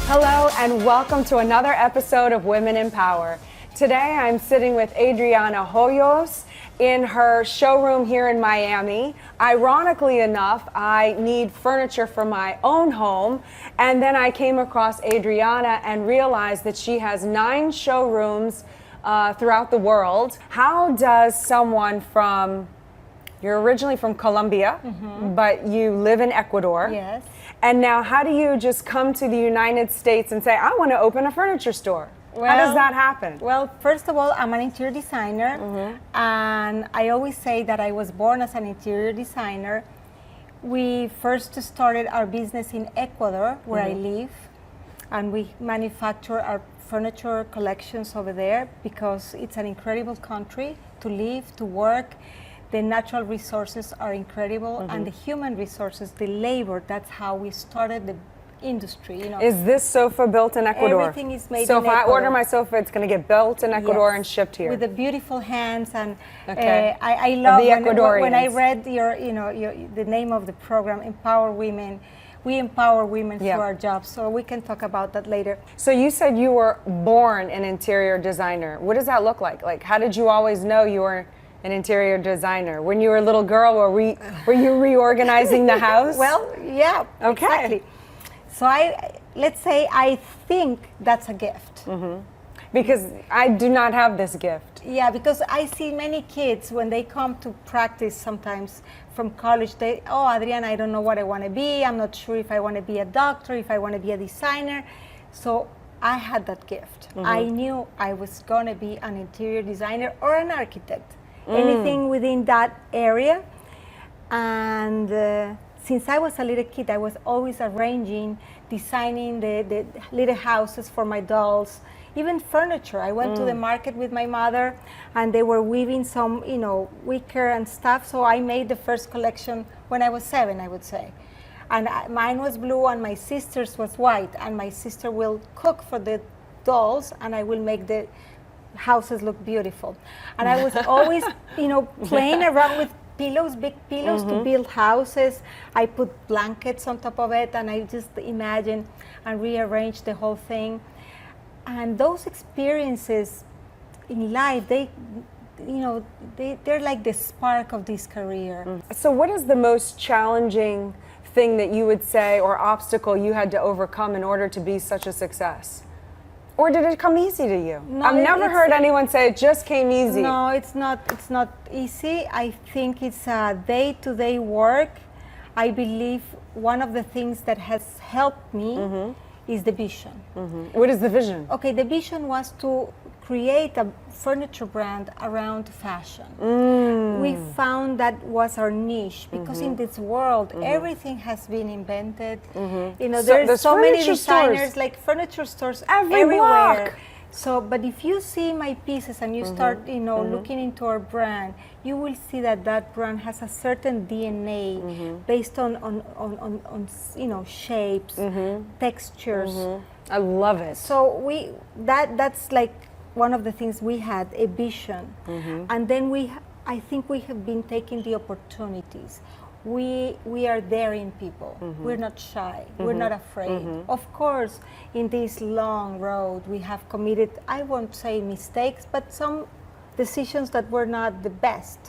Hello and welcome to another episode of Women in Power. Today I'm sitting with Adriana Hoyos in her showroom here in Miami. Ironically enough, I need furniture for my own home, and then I came across Adriana and realized that she has 9 showrooms throughout the world. How does someone you're originally from Colombia, but you live in Ecuador. Yes. And now how do you just come to the United States and say, I want to open a furniture store? How does that happen? Well, first of all, I'm an interior designer, and I always say that I was born as an interior designer. We first started our business in Ecuador, where I live, and we manufacture our furniture collections over there because it's an incredible country to live, to work. The natural resources are incredible, and the human resources, the labor, that's how we started the industry. You know. Is this sofa built in Ecuador? Everything is made so in if Ecuador. I order my sofa, it's going to get built in Ecuador and shipped here? With the beautiful hands, and Okay. I love The when I Ecuadorians. read the name of the program, Empower Women. We empower women through our jobs, so we can talk about that later. So you said you were born an interior designer. What does that look like? Like, how did you always know you were an interior designer? When you were a little girl, were you reorganizing the house? Well, yeah, Okay. exactly. So let's say I think that's a gift. Because I do not have this gift. Yeah, because I see many kids when they come to practice sometimes from college, Adriana, I don't know what I want to be. I'm not sure if I want to be a doctor, if I want to be a designer. So I had that gift. I knew I was going to be an interior designer or an architect, anything within that area. And since I was a little kid, I was always arranging, designing the little houses for my dolls. Even furniture. I went to the market with my mother, and they were weaving some, wicker and stuff. So I made the first collection when I was 7, I would say. And mine was blue, and my sister's was white. And my sister will cook for the dolls, and I will make the houses look beautiful. And I was always, playing around with pillows, big pillows to build houses. I put blankets on top of it, and I just imagine and rearrange the whole thing. And those experiences in life, they're like the spark of this career. So what is the most challenging thing that you would say, or obstacle you had to overcome in order to be such a success? Or did it come easy to you? No, I've never heard anyone say it just came easy. No, it's not easy. I think it's a day-to-day work. I believe one of the things that has helped me is the vision. What is the vision? Okay, the vision was to create a furniture brand around fashion. We found that was our niche because in this world, everything has been invented. There's so many designers, like furniture stores everywhere. Block. So, but if you see my pieces and you start, looking into our brand, you will see that brand has a certain DNA based on shapes, textures. I love it. So that's like one of the things we had, a vision. And then I think we have been taking the opportunities. We are daring people. We're not shy. We're not afraid. Of course, in this long road, we have committed, I won't say mistakes, but some decisions that were not the best.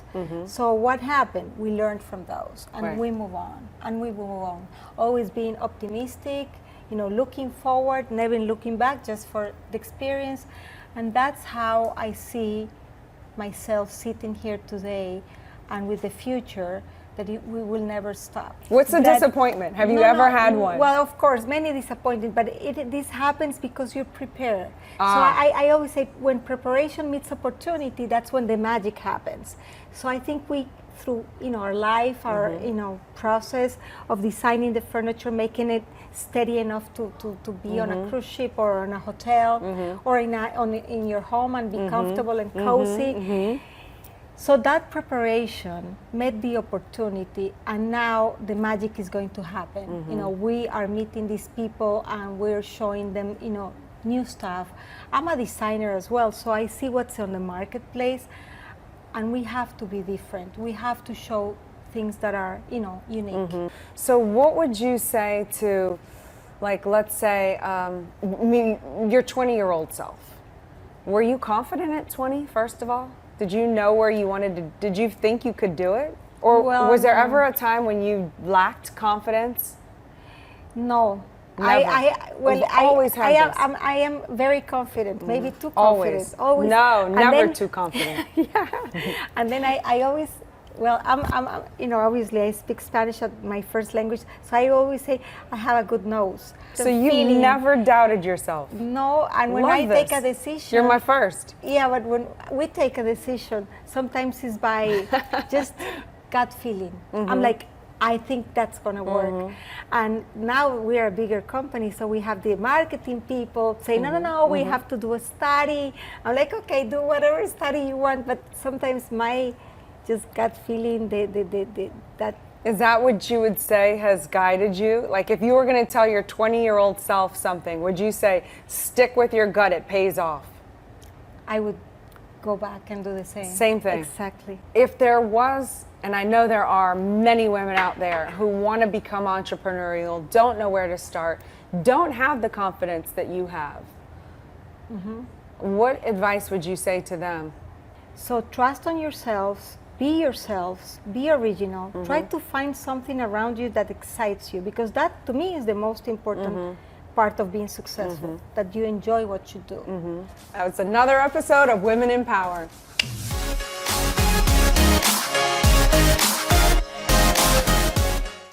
So what happened? We learned from those, and we move on, and we move on. Always being optimistic, looking forward, never looking back, just for the experience. And that's how I see myself sitting here today, and with the future, that we will never stop. What's a disappointment? Have you ever had one? Well, of course, many disappointments, but this happens because you prepare. So I always say, when preparation meets opportunity, that's when the magic happens. So I think through our life, our process of designing the furniture, making it steady enough to be on a cruise ship or on a hotel or in your home and be comfortable and cozy. So that preparation met the opportunity, and now the magic is going to happen. We are meeting these people and we're showing them, new stuff. I'm a designer as well, so I see what's on the marketplace, and we have to be different. We have to show things that are, unique. So what would you say to Like, let's say, your 20-year-old self. Were you confident at 20, first of all? Did you know where you wanted to, did you think you could do it? Or was there ever a time when you lacked confidence? No. Never. I am very confident, maybe too confident. Always. No, never too confident. Yeah. And then I always, well, I'm obviously I speak Spanish as my first language, so I always say I have a good nose. So you never doubted yourself? No, and when I take a decision. You're my first. Yeah, but when we take a decision, sometimes it's by just gut feeling. I'm like, I think that's going to work. And now we are a bigger company, so we have the marketing people saying, no, we have to do a study. I'm like, okay, do whatever study you want, but sometimes my just gut feeling, that. Is that what you would say has guided you? Like, if you were going to tell your 20-year-old self something, would you say, stick with your gut, it pays off? I would go back and do the same. Same thing. Exactly. If there was, and I know there are many women out there who want to become entrepreneurial, don't know where to start, don't have the confidence that you have, what advice would you say to them? So trust on yourselves, be yourselves, be original, try to find something around you that excites you, because that to me is the most important part of being successful, that you enjoy what you do. That was another episode of Women in Power.